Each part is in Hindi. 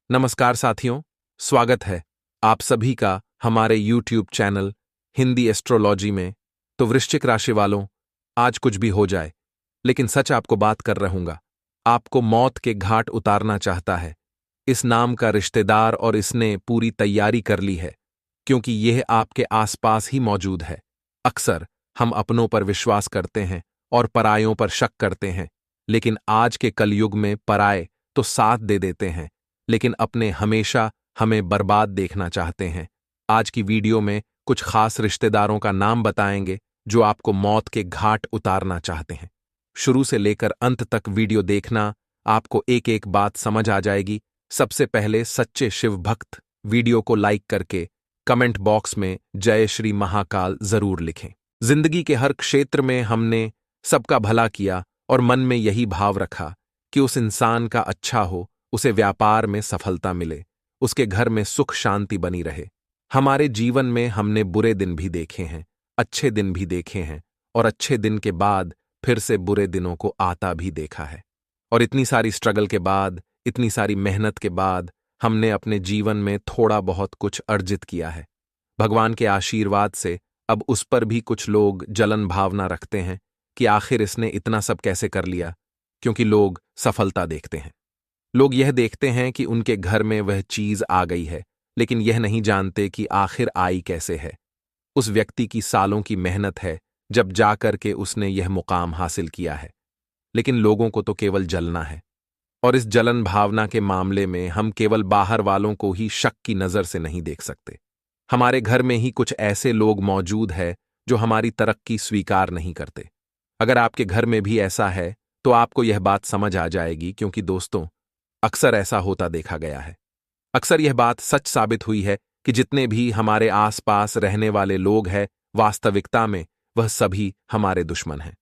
नमस्कार साथियों, स्वागत है आप सभी का हमारे YouTube चैनल हिंदी एस्ट्रोलॉजी में। तो वृश्चिक राशि वालों, आज कुछ भी हो जाए, लेकिन सच आपको बात कर रहूंगा। आपको मौत के घाट उतारना चाहता है इस नाम का रिश्तेदार, और इसने पूरी तैयारी कर ली है क्योंकि यह आपके आसपास ही मौजूद है। अक्सर हम अपनों पर विश्वास करते हैं और परायों पर शक करते हैं, लेकिन आज के कलयुग में पराये तो साथ दे देते हैं, लेकिन अपने हमेशा हमें बर्बाद देखना चाहते हैं। आज की वीडियो में कुछ खास रिश्तेदारों का नाम बताएंगे जो आपको मौत के घाट उतारना चाहते हैं। शुरू से लेकर अंत तक वीडियो देखना, आपको एक एक बात समझ आ जाएगी। सबसे पहले सच्चे शिव भक्त वीडियो को लाइक करके कमेंट बॉक्स में जय श्री महाकाल जरूर लिखें। जिंदगी के हर क्षेत्र में हमने सबका भला किया और मन में यही भाव रखा कि उस इंसान का अच्छा हो, उसे व्यापार में सफलता मिले, उसके घर में सुख शांति बनी रहे। हमारे जीवन में हमने बुरे दिन भी देखे हैं, अच्छे दिन भी देखे हैं, और अच्छे दिन के बाद फिर से बुरे दिनों को आता भी देखा है। और इतनी सारी स्ट्रगल के बाद, इतनी सारी मेहनत के बाद हमने अपने जीवन में थोड़ा बहुत कुछ अर्जित किया है। भगवान के आशीर्वाद से अब उस पर भी कुछ लोग जलन भावना रखते हैं कि आखिर इसने इतना सब कैसे कर लिया, क्योंकि लोग सफलता देखते हैं। लोग यह देखते हैं कि उनके घर में वह चीज आ गई है, लेकिन यह नहीं जानते कि आखिर आई कैसे है। उस व्यक्ति की सालों की मेहनत है जब जाकर के उसने यह मुकाम हासिल किया है, लेकिन लोगों को तो केवल जलना है। और इस जलन भावना के मामले में हम केवल बाहर वालों को ही शक की नजर से नहीं देख सकते। हमारे घर में ही कुछ ऐसे लोग मौजूद हैं जो हमारी तरक्की स्वीकार नहीं करते। अगर आपके घर में भी ऐसा है तो आपको यह बात समझ आ जाएगी, क्योंकि दोस्तों, अक्सर ऐसा होता देखा गया है। अक्सर यह बात सच साबित हुई है कि जितने भी हमारे आसपास रहने वाले लोग हैं, वास्तविकता में वह सभी हमारे दुश्मन हैं।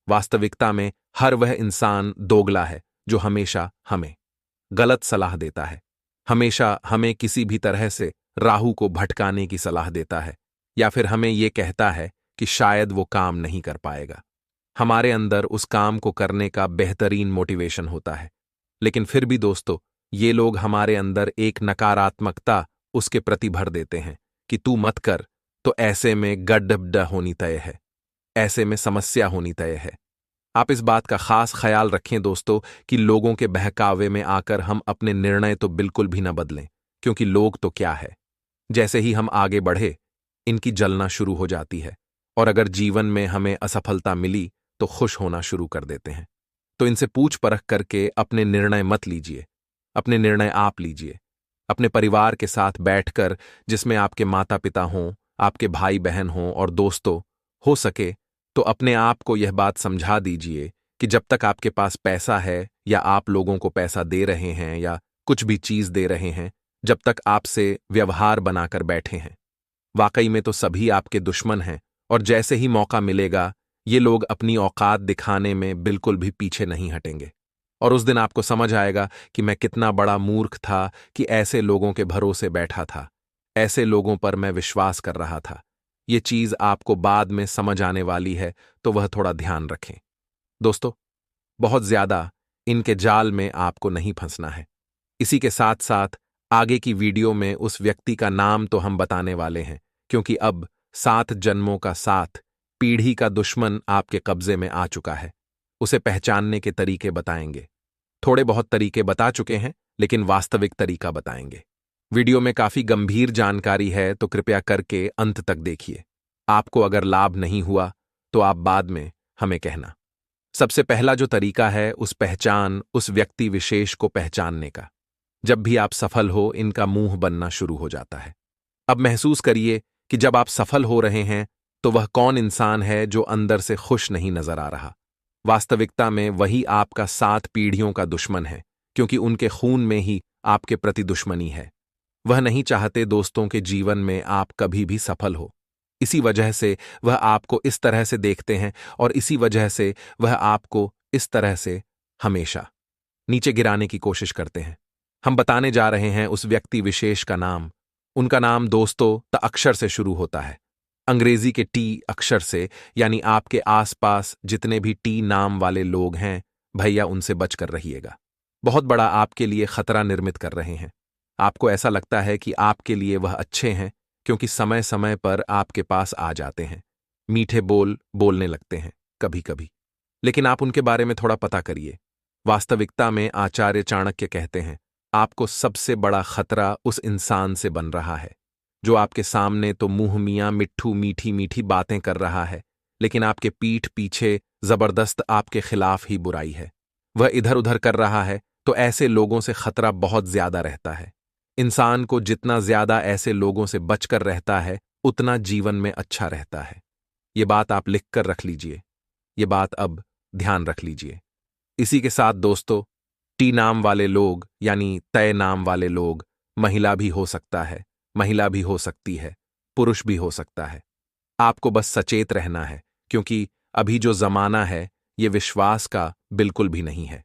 वास्तविकता में हर वह इंसान दोगला है जो हमेशा हमें गलत सलाह देता है, हमेशा हमें किसी भी तरह से राहु को भटकाने की सलाह देता है, या फिर हमें यह कहता है कि शायद वो काम नहीं कर पाएगा। हमारे अंदर उस काम को करने का बेहतरीन मोटिवेशन होता है, लेकिन फिर भी दोस्तों, ये लोग हमारे अंदर एक नकारात्मकता उसके प्रति भर देते हैं कि तू मत कर, तो ऐसे में गड्ढ होनी तय है, ऐसे में समस्या होनी तय है। आप इस बात का खास ख्याल रखें दोस्तों कि लोगों के बहकावे में आकर हम अपने निर्णय तो बिल्कुल भी न बदलें, क्योंकि लोग तो क्या है, जैसे ही हम आगे बढ़े इनकी जलना शुरू हो जाती है, और अगर जीवन में हमें असफलता मिली तो खुश होना शुरू कर देते हैं। तो इनसे पूछ परख करके अपने निर्णय मत लीजिए, अपने निर्णय आप लीजिए। अपने परिवार के साथ बैठकर, जिसमें आपके माता पिता हों, आपके भाई बहन हों और दोस्तों, हो सके तो अपने आप को यह बात समझा दीजिए कि जब तक आपके पास पैसा है, या आप लोगों को पैसा दे रहे हैं, या कुछ भी चीज दे रहे हैं, जब तक आपसे व्यवहार बनाकर बैठे हैं, वाकई में तो सभी आपके दुश्मन हैं। और जैसे ही मौका मिलेगा, ये लोग अपनी औकात दिखाने में बिल्कुल भी पीछे नहीं हटेंगे। और उस दिन आपको समझ आएगा कि मैं कितना बड़ा मूर्ख था कि ऐसे लोगों के भरोसे बैठा था, ऐसे लोगों पर मैं विश्वास कर रहा था। ये चीज आपको बाद में समझ आने वाली है, तो वह थोड़ा ध्यान रखें दोस्तों। बहुत ज्यादा इनके जाल में आपको नहीं फंसना है। इसी के साथ साथ आगे की वीडियो में उस व्यक्ति का नाम तो हम बताने वाले हैं, क्योंकि अब 7 जन्मों का साथ पीढ़ी का दुश्मन आपके कब्जे में आ चुका है। उसे पहचानने के तरीके बताएंगे। थोड़े बहुत तरीके बता चुके हैं, लेकिन वास्तविक तरीका बताएंगे। वीडियो में काफी गंभीर जानकारी है, तो कृपया करके अंत तक देखिए। आपको अगर लाभ नहीं हुआ तो आप बाद में हमें कहना। सबसे पहला जो तरीका है उस व्यक्ति विशेष को पहचानने का। जब भी आप सफल हो, इनका मुंह बनना शुरू हो जाता है। अब महसूस करिए कि जब आप सफल हो रहे हैं तो वह कौन इंसान है जो अंदर से खुश नहीं नजर आ रहा। वास्तविकता में वही आपका 7 पीढ़ियों का दुश्मन है, क्योंकि उनके खून में ही आपके प्रति दुश्मनी है। वह नहीं चाहते दोस्तों के जीवन में आप कभी भी सफल हो। इसी वजह से वह आपको इस तरह से देखते हैं, और इसी वजह से वह आपको इस तरह से हमेशा नीचे गिराने की कोशिश करते हैं। हम बताने जा रहे हैं उस व्यक्ति विशेष का नाम। उनका नाम दोस्तों त अक्षर से शुरू होता है, अंग्रेजी के टी अक्षर से। यानी आपके आसपास जितने भी टी नाम वाले लोग हैं, भैया उनसे बचकर रहिएगा। बहुत बड़ा आपके लिए खतरा निर्मित कर रहे हैं। आपको ऐसा लगता है कि आपके लिए वह अच्छे हैं क्योंकि समय समय पर आपके पास आ जाते हैं, मीठे बोल बोलने लगते हैं कभी कभी। लेकिन आप उनके बारे में थोड़ा पता करिए। वास्तविकता में आचार्य चाणक्य कहते हैं, आपको सबसे बड़ा खतरा उस इंसान से बन रहा है जो आपके सामने तो मुंह मियां मिट्ठू मीठी मीठी बातें कर रहा है, लेकिन आपके पीठ पीछे जबरदस्त आपके खिलाफ ही बुराई है। वह इधर उधर कर रहा है, तो ऐसे लोगों से खतरा बहुत ज्यादा रहता है। इंसान को जितना ज्यादा ऐसे लोगों से बचकर रहता है, उतना जीवन में अच्छा रहता है। ये बात आप लिख कर रख लीजिए। ये बात अब ध्यान रख लीजिए। इसी के साथ दोस्तों, टी नाम वाले लोग यानी तय नाम वाले लोग, महिला भी हो सकता है, महिला भी हो सकती है, पुरुष भी हो सकता है। आपको बस सचेत रहना है, क्योंकि अभी जो जमाना है ये विश्वास का बिल्कुल भी नहीं है।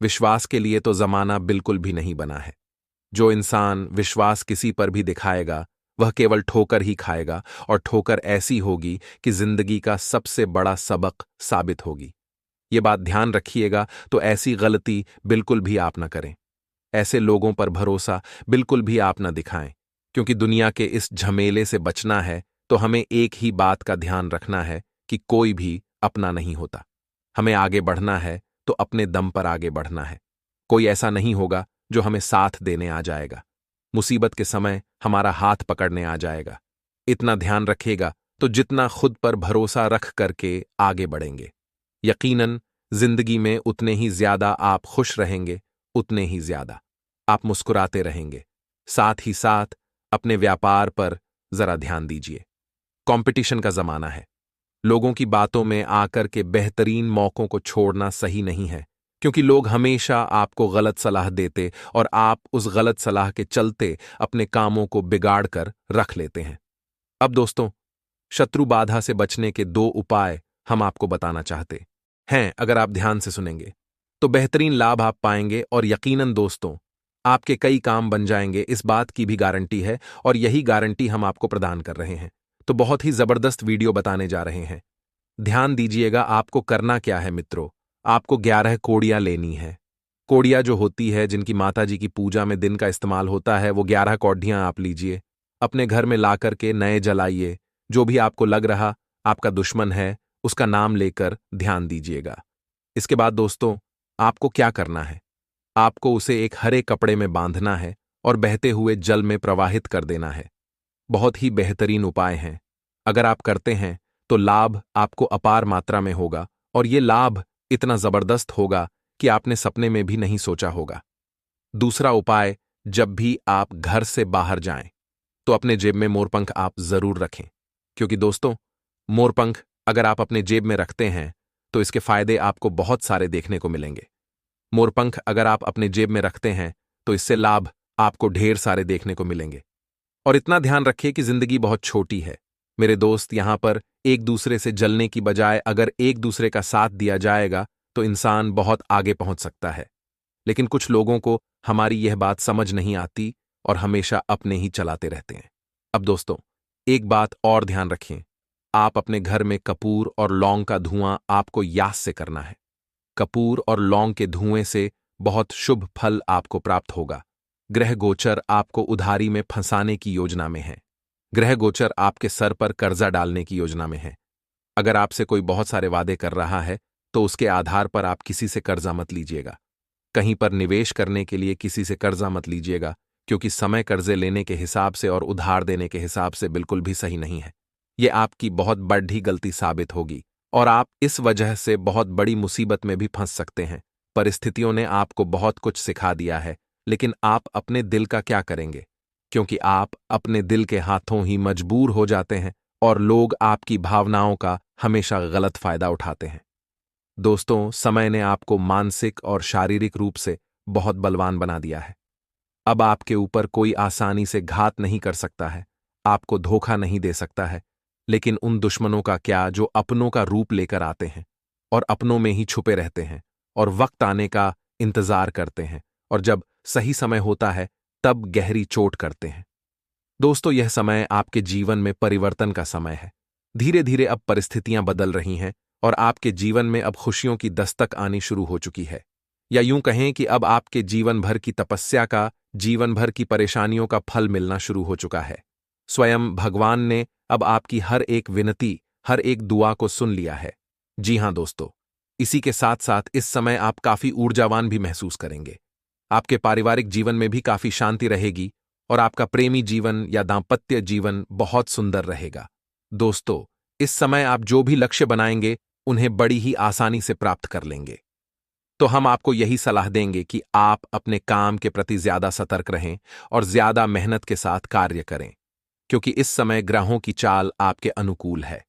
विश्वास के लिए तो जमाना बिल्कुल भी नहीं बना है। जो इंसान विश्वास किसी पर भी दिखाएगा वह केवल ठोकर ही खाएगा, और ठोकर ऐसी होगी कि जिंदगी का सबसे बड़ा सबक साबित होगी। ये बात ध्यान रखिएगा, तो ऐसी गलती बिल्कुल भी आप न करें। ऐसे लोगों पर भरोसा बिल्कुल भी आप न दिखाएं, क्योंकि दुनिया के इस झमेले से बचना है तो हमें एक ही बात का ध्यान रखना है कि कोई भी अपना नहीं होता। हमें आगे बढ़ना है तो अपने दम पर आगे बढ़ना है। कोई ऐसा नहीं होगा जो हमें साथ देने आ जाएगा। मुसीबत के समय हमारा हाथ पकड़ने आ जाएगा। इतना ध्यान रखिएगा तो जितना खुद पर भरोसा रख करके आगे बढ़ेंगे, यकीनन जिंदगी में उतने ही ज्यादा आप खुश रहेंगे, उतने ही ज्यादा आप मुस्कुराते रहेंगे। साथ ही साथ अपने व्यापार पर जरा ध्यान दीजिए। कंपटीशन का जमाना है। लोगों की बातों में आकर के बेहतरीन मौकों को छोड़ना सही नहीं है, क्योंकि लोग हमेशा आपको गलत सलाह देते और आप उस गलत सलाह के चलते अपने कामों को बिगाड़ कर रख लेते हैं। अब दोस्तों, शत्रु बाधा से बचने के 2 उपाय हम आपको बताना चाहते हैं। अगर आप ध्यान से सुनेंगे तो बेहतरीन लाभ आप पाएंगे, और यकीनन दोस्तों आपके कई काम बन जाएंगे, इस बात की भी गारंटी है, और यही गारंटी हम आपको प्रदान कर रहे हैं। तो बहुत ही जबरदस्त वीडियो बताने जा रहे हैं। ध्यान दीजिएगा, आपको करना क्या है मित्रों। आपको 11 कोड़ियां लेनी है। कोड़ियां जो होती है, जिनकी माता जी की पूजा में दिन का इस्तेमाल होता है, वो 11 कौडियां आप लीजिए, अपने घर में ला करके नए जलाइए। जो भी आपको लग रहा आपका दुश्मन है, उसका नाम लेकर ध्यान दीजिएगा। इसके बाद दोस्तों आपको क्या करना है, आपको उसे एक हरे कपड़े में बांधना है और बहते हुए जल में प्रवाहित कर देना है। बहुत ही बेहतरीन उपाय हैं। अगर आप करते हैं तो लाभ आपको अपार मात्रा में होगा, और ये लाभ इतना जबरदस्त होगा कि आपने सपने में भी नहीं सोचा होगा। दूसरा उपाय, जब भी आप घर से बाहर जाएं तो अपने जेब में मोरपंख आप जरूर रखें, क्योंकि दोस्तों मोरपंख अगर आप अपने जेब में रखते हैं तो इसके फायदे आपको बहुत सारे देखने को मिलेंगे। मोरपंख अगर आप अपने जेब में रखते हैं तो इससे लाभ आपको ढेर सारे देखने को मिलेंगे। और इतना ध्यान रखिए कि जिंदगी बहुत छोटी है मेरे दोस्त। यहां पर एक दूसरे से जलने की बजाय अगर एक दूसरे का साथ दिया जाएगा तो इंसान बहुत आगे पहुंच सकता है। लेकिन कुछ लोगों को हमारी यह बात समझ नहीं आती और हमेशा अपने ही चलाते रहते हैं। अब दोस्तों एक बात और ध्यान रखें, आप अपने घर में कपूर और लौंग का धुआं आपको याद से करना है। कपूर और लौंग के धुएं से बहुत शुभ फल आपको प्राप्त होगा। ग्रह गोचर आपको उधारी में फंसाने की योजना में है। ग्रह गोचर आपके सर पर कर्जा डालने की योजना में है। अगर आपसे कोई बहुत सारे वादे कर रहा है तो उसके आधार पर आप किसी से कर्जा मत लीजिएगा। कहीं पर निवेश करने के लिए किसी से कर्जा मत लीजिएगा, क्योंकि समय कर्जे लेने के हिसाब से और उधार देने के हिसाब से बिल्कुल भी सही नहीं है। यह आपकी बहुत बड़ी गलती साबित होगी और आप इस वजह से बहुत बड़ी मुसीबत में भी फंस सकते हैं। परिस्थितियों ने आपको बहुत कुछ सिखा दिया है, लेकिन आप अपने दिल का क्या करेंगे, क्योंकि आप अपने दिल के हाथों ही मजबूर हो जाते हैं और लोग आपकी भावनाओं का हमेशा गलत फायदा उठाते हैं। दोस्तों समय ने आपको मानसिक और शारीरिक रूप से बहुत बलवान बना दिया है। अब आपके ऊपर कोई आसानी से घात नहीं कर सकता है, आपको धोखा नहीं दे सकता है। लेकिन उन दुश्मनों का क्या जो अपनों का रूप लेकर आते हैं और अपनों में ही छुपे रहते हैं और वक्त आने का इंतजार करते हैं, और जब सही समय होता है तब गहरी चोट करते हैं। दोस्तों यह समय आपके जीवन में परिवर्तन का समय है। धीरे धीरे अब परिस्थितियां बदल रही हैं और आपके जीवन में अब खुशियों की दस्तक आनी शुरू हो चुकी है। या यूं कहें कि अब आपके जीवन भर की तपस्या का, जीवन भर की परेशानियों का फल मिलना शुरू हो चुका है। स्वयं भगवान ने अब आपकी हर एक विनती, हर एक दुआ को सुन लिया है। जी हां दोस्तों, इसी के साथ साथ इस समय आप काफी ऊर्जावान भी महसूस करेंगे। आपके पारिवारिक जीवन में भी काफी शांति रहेगी और आपका प्रेमी जीवन या दांपत्य जीवन बहुत सुंदर रहेगा। दोस्तों, इस समय आप जो भी लक्ष्य बनाएंगे उन्हें बड़ी ही आसानी से प्राप्त कर लेंगे। तो हम आपको यही सलाह देंगे कि आप अपने काम के प्रति ज्यादा सतर्क रहें और ज्यादा मेहनत के साथ कार्य करें, क्योंकि इस समय ग्रहों की चाल आपके अनुकूल है।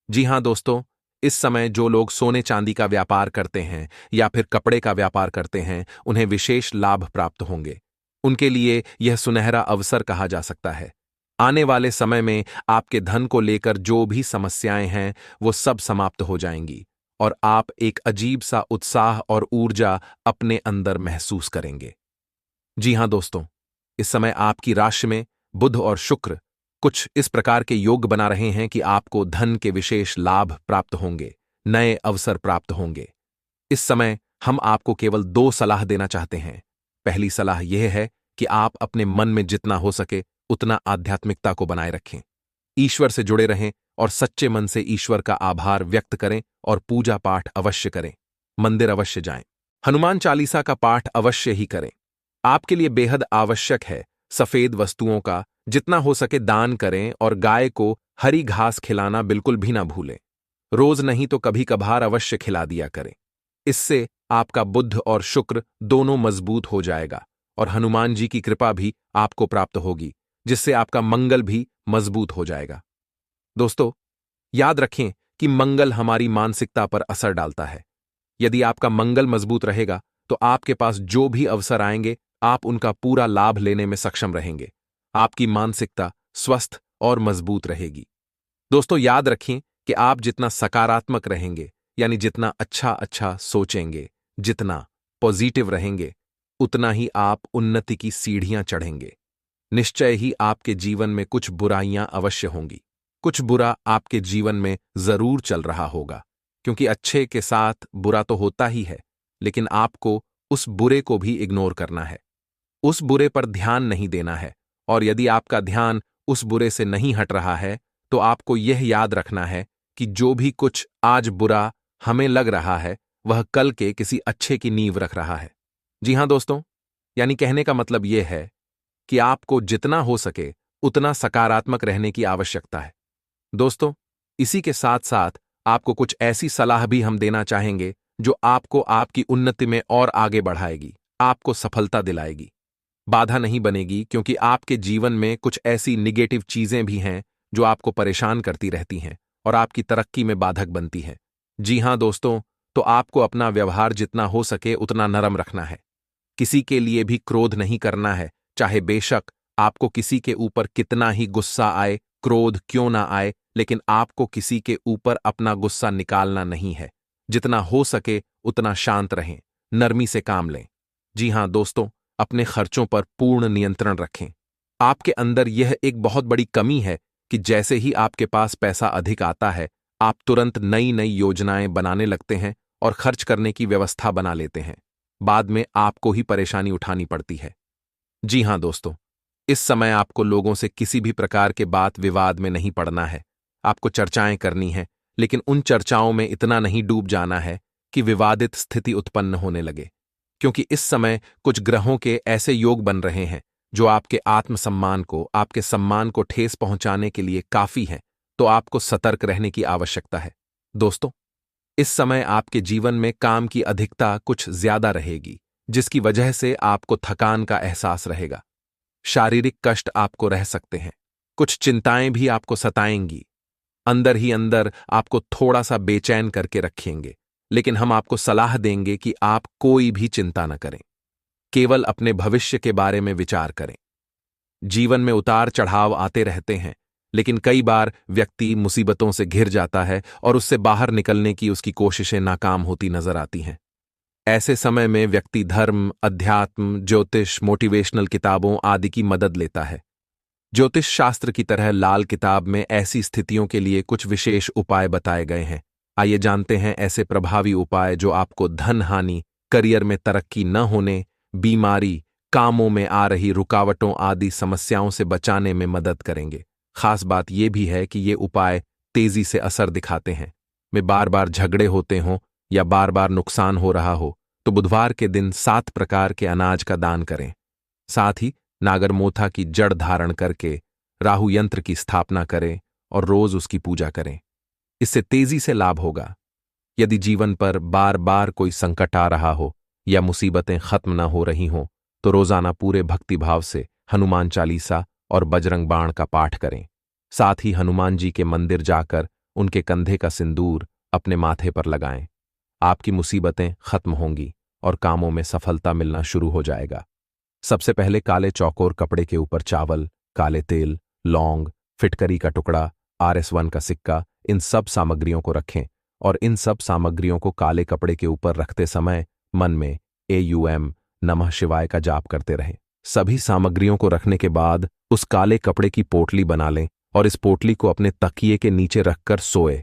जी हां दोस्तों, इस समय जो लोग सोने चांदी का व्यापार करते हैं या फिर कपड़े का व्यापार करते हैं, उन्हें विशेष लाभ प्राप्त होंगे। उनके लिए यह सुनहरा अवसर कहा जा सकता है। आने वाले समय में आपके धन को लेकर जो भी समस्याएं हैं, वो सब समाप्त हो जाएंगी और आप एक अजीब सा उत्साह और ऊर्जा अपने अंदर महसूस करेंगे। जी हां दोस्तों, इस समय आपकी राशि में बुध और शुक्र कुछ इस प्रकार के योग बना रहे हैं कि आपको धन के विशेष लाभ प्राप्त होंगे, नए अवसर प्राप्त होंगे। इस समय हम आपको केवल 2 सलाह देना चाहते हैं। पहली सलाह यह है कि आप अपने मन में जितना हो सके उतना आध्यात्मिकता को बनाए रखें, ईश्वर से जुड़े रहें और सच्चे मन से ईश्वर का आभार व्यक्त करें और पूजा पाठ अवश्य करें। मंदिर अवश्य जाएं, हनुमान चालीसा का पाठ अवश्य ही करें। आपके लिए बेहद आवश्यक है सफेद वस्तुओं का जितना हो सके दान करें और गाय को हरी घास खिलाना बिल्कुल भी ना भूलें। रोज नहीं तो कभी कभार अवश्य खिला दिया करें। इससे आपका बुध और शुक्र दोनों मजबूत हो जाएगा और हनुमान जी की कृपा भी आपको प्राप्त होगी, जिससे आपका मंगल भी मजबूत हो जाएगा। दोस्तों, याद रखें कि मंगल हमारी मानसिकता पर असर डालता है। यदि आपका मंगल मजबूत रहेगा तो आपके पास जो भी अवसर आएंगे आप उनका पूरा लाभ लेने में सक्षम रहेंगे। आपकी मानसिकता स्वस्थ और मजबूत रहेगी। दोस्तों, याद रखें कि आप जितना सकारात्मक रहेंगे, यानी जितना अच्छा अच्छा सोचेंगे, जितना पॉजिटिव रहेंगे, उतना ही आप उन्नति की सीढ़ियां चढ़ेंगे। निश्चय ही आपके जीवन में कुछ बुराइयां अवश्य होंगी, कुछ बुरा आपके जीवन में जरूर चल रहा होगा, क्योंकि अच्छे के साथ बुरा तो होता ही है, लेकिन आपको उस बुरे को भी इग्नोर करना है, उस बुरे पर ध्यान नहीं देना है। और यदि आपका ध्यान उस बुरे से नहीं हट रहा है तो आपको यह याद रखना है कि जो भी कुछ आज बुरा हमें लग रहा है वह कल के किसी अच्छे की नींव रख रहा है। जी हां दोस्तों, यानी कहने का मतलब यह है कि आपको जितना हो सके उतना सकारात्मक रहने की आवश्यकता है। दोस्तों, इसी के साथ साथ आपको कुछ ऐसी सलाह भी हम देना चाहेंगे जो आपको आपकी उन्नति में और आगे बढ़ाएगी, आपको सफलता दिलाएगी, बाधा नहीं बनेगी, क्योंकि आपके जीवन में कुछ ऐसी निगेटिव चीजें भी हैं जो आपको परेशान करती रहती हैं और आपकी तरक्की में बाधक बनती हैं। जी हां दोस्तों, तो आपको अपना व्यवहार जितना हो सके उतना नरम रखना है। किसी के लिए भी क्रोध नहीं करना है, चाहे बेशक आपको किसी के ऊपर कितना ही गुस्सा आए, क्रोध क्यों ना आए, लेकिन आपको किसी के ऊपर अपना गुस्सा निकालना नहीं है। जितना हो सके उतना शांत रहें, नरमी से काम लें। जी हां दोस्तों, अपने खर्चों पर पूर्ण नियंत्रण रखें। आपके अंदर यह एक बहुत बड़ी कमी है कि जैसे ही आपके पास पैसा अधिक आता है, आप तुरंत नई नई योजनाएं बनाने लगते हैं और खर्च करने की व्यवस्था बना लेते हैं। बाद में आपको ही परेशानी उठानी पड़ती है। जी हां दोस्तों, इस समय आपको लोगों से किसी भी प्रकार के बात विवाद में नहीं पड़ना है। आपको चर्चाएं करनी है, लेकिन उन चर्चाओं में इतना नहीं डूब जाना है कि विवादित स्थिति उत्पन्न होने लगे, क्योंकि इस समय कुछ ग्रहों के ऐसे योग बन रहे हैं जो आपके आत्मसम्मान को, आपके सम्मान को ठेस पहुंचाने के लिए काफी हैं। तो आपको सतर्क रहने की आवश्यकता है। दोस्तों, इस समय आपके जीवन में काम की अधिकता कुछ ज्यादा रहेगी, जिसकी वजह से आपको थकान का एहसास रहेगा। शारीरिक कष्ट आपको रह सकते हैं, कुछ चिंताएं भी आपको सताएंगी, अंदर ही अंदर आपको थोड़ा सा बेचैन करके रखेंगे। लेकिन हम आपको सलाह देंगे कि आप कोई भी चिंता न करें, केवल अपने भविष्य के बारे में विचार करें। जीवन में उतार चढ़ाव आते रहते हैं, लेकिन कई बार व्यक्ति मुसीबतों से घिर जाता है और उससे बाहर निकलने की उसकी कोशिशें नाकाम होती नजर आती हैं। ऐसे समय में व्यक्ति धर्म, अध्यात्म, ज्योतिष, मोटिवेशनल किताबों आदि की मदद लेता है। ज्योतिष शास्त्र की तरह लाल किताब में ऐसी स्थितियों के लिए कुछ विशेष उपाय बताए गए हैं। आइए जानते हैं ऐसे प्रभावी उपाय जो आपको धन हानि, करियर में तरक्की न होने, बीमारी, कामों में आ रही रुकावटों आदि समस्याओं से बचाने में मदद करेंगे। खास बात यह भी है कि ये उपाय तेजी से असर दिखाते हैं। में बार बार झगड़े होते हों या बार बार नुकसान हो रहा हो तो बुधवार के दिन 7 प्रकार के अनाज का दान करें। साथ ही नागरमोथा की जड़ धारण करके राहु यंत्र की स्थापना करें और रोज उसकी पूजा करें। इससे तेजी से लाभ होगा। यदि जीवन पर बार बार कोई संकट आ रहा हो या मुसीबतें खत्म न हो रही हों तो रोजाना पूरे भक्तिभाव से हनुमान चालीसा और बजरंग बाण का पाठ करें। साथ ही हनुमान जी के मंदिर जाकर उनके कंधे का सिंदूर अपने माथे पर लगाएं। आपकी मुसीबतें खत्म होंगी और कामों में सफलता मिलना शुरू हो जाएगा। सबसे पहले काले चौकोर कपड़े के ऊपर चावल, काले तेल, लौंग, फिटकरी का टुकड़ा, RS1 का सिक्का, इन सब सामग्रियों को रखें और इन सब सामग्रियों को काले कपड़े के ऊपर रखते समय मन में AUM नमः शिवाय का जाप करते रहें। सभी सामग्रियों को रखने के बाद उस काले कपड़े की पोटली बना लें और इस पोटली को अपने तकिए के नीचे रखकर सोए।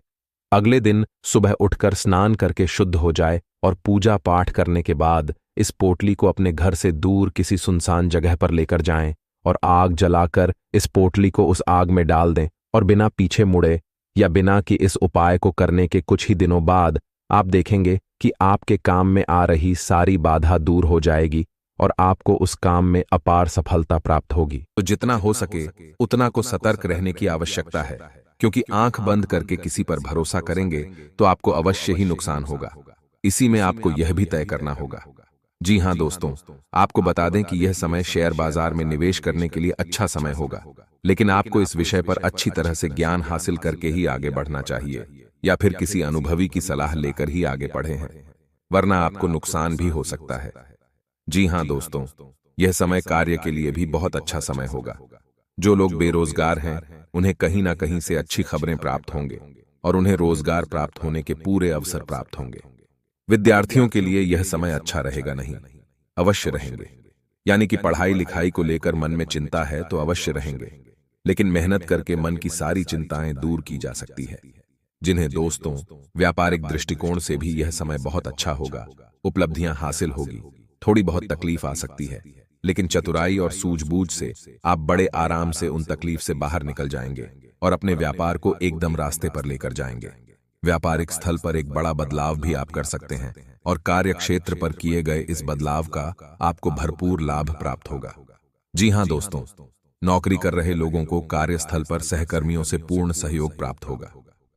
अगले दिन सुबह उठकर स्नान करके शुद्ध हो जाए और पूजा पाठ करने के बाद इस पोटली को अपने घर से दूर किसी सुनसान जगह पर लेकर जाएं और आग जलाकर इस पोटली को उस आग में डाल दें और बिना पीछे मुड़े या बिना कि इस उपाय को करने के कुछ ही दिनों बाद आप देखेंगे कि आपके काम में आ रही सारी बाधा दूर हो जाएगी और आपको उस काम में अपार सफलता प्राप्त होगी। तो जितना हो सके उतना को सतर्क रहने की आवश्यकता है, क्योंकि आंख बंद करके किसी पर भरोसा करेंगे तो आपको अवश्य ही नुकसान होगा। इसी में आपको यह भी तय करना होगा। जी हां दोस्तों, आपको बता दें कि यह समय शेयर बाजार में निवेश करने के लिए अच्छा समय होगा, लेकिन आपको इस विषय पर अच्छी तरह से ज्ञान हासिल करके ही आगे बढ़ना चाहिए या फिर किसी अनुभवी की सलाह लेकर ही आगे बढ़े हैं, वरना आपको नुकसान भी हो सकता है। जी हां दोस्तों, यह समय कार्य के लिए भी बहुत अच्छा समय होगा। जो लोग बेरोजगार हैं उन्हें कहीं ना कहीं से अच्छी खबरें प्राप्त होंगे और उन्हें रोजगार प्राप्त होने के पूरे अवसर प्राप्त होंगे। विद्यार्थियों के लिए यह समय अच्छा रहेगा नहीं, अवश्य रहेंगे। यानी कि पढ़ाई लिखाई को लेकर मन में चिंता है तो अवश्य रहेंगे, लेकिन मेहनत करके मन की सारी चिंताएं दूर की जा सकती है। जिन्हें दोस्तों व्यापारिक दृष्टिकोण से भी यह समय बहुत अच्छा होगा, उपलब्धियां हासिल होगी। थोड़ी बहुत तकलीफ आ सकती है, लेकिन चतुराई और सूझबूझ से आप बड़े आराम से उन तकलीफ से बाहर निकल जाएंगे और अपने व्यापार को एकदम रास्ते पर लेकर जाएंगे। व्यापारिक स्थल पर एक बड़ा बदलाव भी आप कर सकते हैं और कार्य क्षेत्र पर किए गए इस बदलाव का आपको भरपूर लाभ प्राप्त होगा। जी हां दोस्तों, नौकरी कर रहे लोगों को कार्यस्थल पर सहकर्मियों से पूर्ण सहयोग प्राप्त होगा,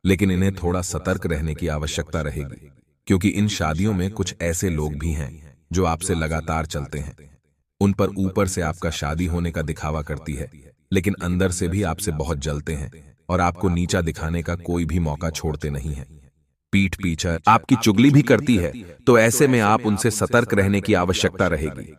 लेकिन इन्हें थोड़ा सतर्क रहने की आवश्यकता रहेगी, क्योंकि इन शादियों में कुछ ऐसे लोग भी हैं जो आपसे लगातार चलते हैं। उन पर ऊपर से आपका शादी होने का दिखावा करती है, लेकिन अंदर से भी आपसे बहुत जलते हैं और आपको नीचा दिखाने का कोई भी मौका छोड़ते नहीं है। पीठ पीछे आपकी चुगली भी करती है, तो ऐसे में आप उनसे सतर्क रहने की आवश्यकता रहेगी।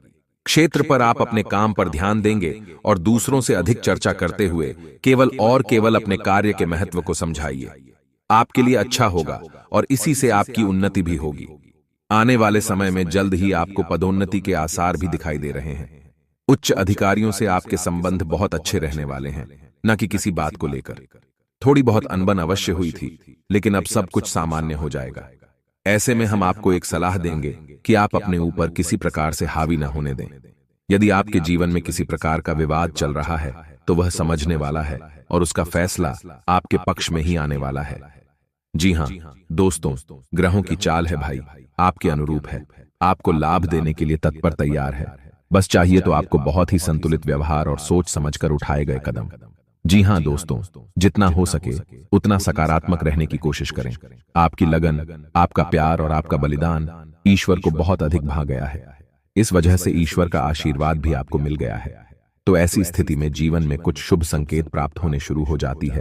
क्षेत्र पर आप अपने काम पर ध्यान देंगे और दूसरों से अधिक चर्चा करते हुए केवल अपने कार्य के महत्व को समझाइए। आपके लिए अच्छा होगा और इसी से आपकी उन्नति भी होगी। आने वाले समय में जल्द ही आपको पदोन्नति के आसार भी दिखाई दे रहे हैं। उच्च अधिकारियों से आपके संबंध बहुत अच्छे रहने वाले हैं, न कि किसी बात को लेकर। थोड़ी बहुत अनबन अवश्य हुई थी, लेकिन अब सब कुछ सामान्य हो जाएगा। ऐसे में हम आपको एक सलाह देंगे कि आप अपने ऊपर किसी प्रकार से हावी न होने दें। यदि आपके जीवन में किसी प्रकार का विवाद चल रहा है तो वह समझने वाला है और उसका फैसला आपके पक्ष में ही आने वाला है। जी हां दोस्तों, ग्रहों की चाल है भाई, आपके अनुरूप है, आपको लाभ देने के लिए तत्पर तैयार है। बस चाहिए तो आपको बहुत ही संतुलित व्यवहार और सोच समझकर उठाए गए कदम। जी हां दोस्तों, जितना हो सके उतना सकारात्मक रहने की कोशिश करें। आपकी लगन, आपका प्यार और आपका बलिदान ईश्वर को बहुत अधिक भा गया है। इस वजह से ईश्वर का आशीर्वाद भी आपको मिल गया है। तो ऐसी स्थिति में जीवन में कुछ शुभ संकेत प्राप्त होने शुरू हो जाती है।